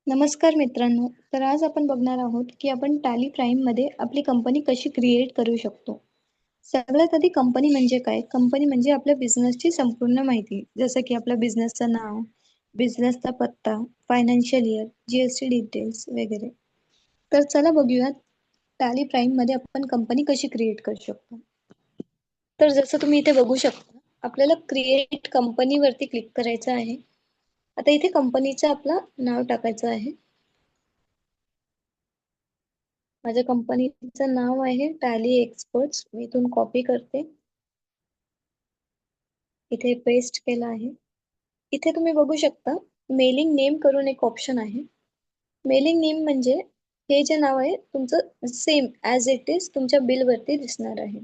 नमस्कार मित्रांनो. तर आज आपण बघणार आहोत, की आपण टॅली प्राईममध्ये आपली कंपनी कशी क्रिएट करू शकतो. सगळ्यात आधी कंपनी म्हणजे काय? कंपनी म्हणजे आपल्या बिझनेसची संपूर्ण माहिती. जसं की आपल्या बिझनेसचं नाव, बिझनेसचा पत्ता, फायनान्शियल इयर, जी-एस-टी डिटेल्स वगैरे. तर चला बघूयात टॅली प्राईममध्ये आपण कंपनी कशी क्रिएट करू शकतो. तर जसं तुम्ही इथे बघू शकता, आपल्याला क्रिएट कंपनीवरती क्लिक करायचं आहे. आता इथे कंपनीचं आपलं नाव टाकायचं आहे. माझ्या कंपनीचं नाव आहे टॅली एक्सपर्ट्स. मी इथून कॉपी करते. इथे पेस्ट केलं आहे. इथे तुम्ही बघू शकता मेलिंग नेम करून एक ऑप्शन आहे. मेलिंग नेम म्हणजे हे जे नाव आहे तुमचं सेम ॲज इट इज तुमच्या बिलवरती दिसणार आहे.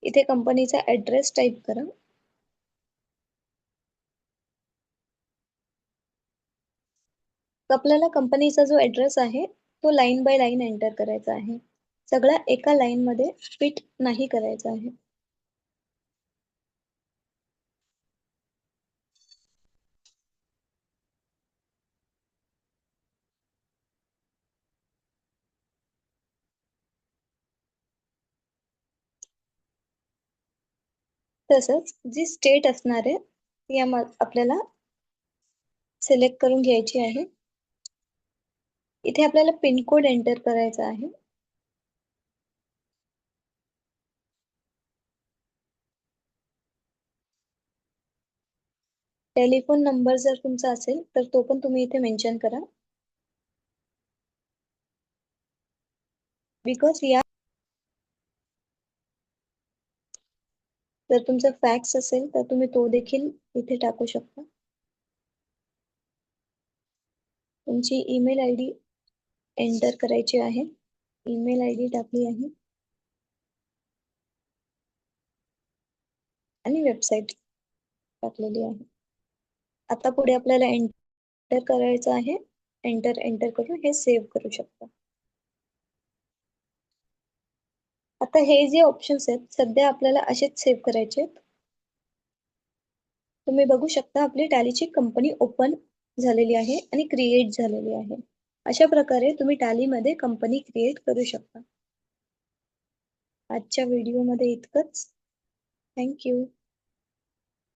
इथे कंपनीचा ॲड्रेस टाइप करा. आपल्याला कंपनीचा जो ॲड्रेस आहे तो लाईन बाय लाईन एंटर करायचा आहे. सगळा एका लाईनमध्ये फिट नाही करायचा आहे. तसंच जी स्टेट असणार आहे ती आपल्याला सिलेक्ट करून घ्यायची आहे. इथे आपल्याला पिनकोड एंटर करायचा आहे. टेलिफोन नंबर जर तुमचा असेल तर तो पण तुम्ही इथे मेन्शन करा. बिकॉज या जर तुमचा फॅक्स असेल तर तुम्ही तो देखील इथे टाकू शकता. तुमची ईमेल आयडी एंटर करायची आहे. ईमेल आयडी टाकली आहे आणि वेबसाईट टाकलेली आहे. आता पुढे आपल्याला एंटर करायचं आहे. एंटर करून हे सेव्ह करू शकता. आता हे जे ऑप्शन्स आहेत सध्या आपल्याला असेच सेव्ह करायचे आहेत. तुम्ही बघू शकता आपली टॅलीची कंपनी ओपन झालेली आहे आणि क्रिएट झालेली आहे. अशा प्रकारे तुम्ही टॅलीमध्ये कंपनी क्रिएट करू शकता. आजच्या व्हिडिओमध्ये इतकंच. Thank you.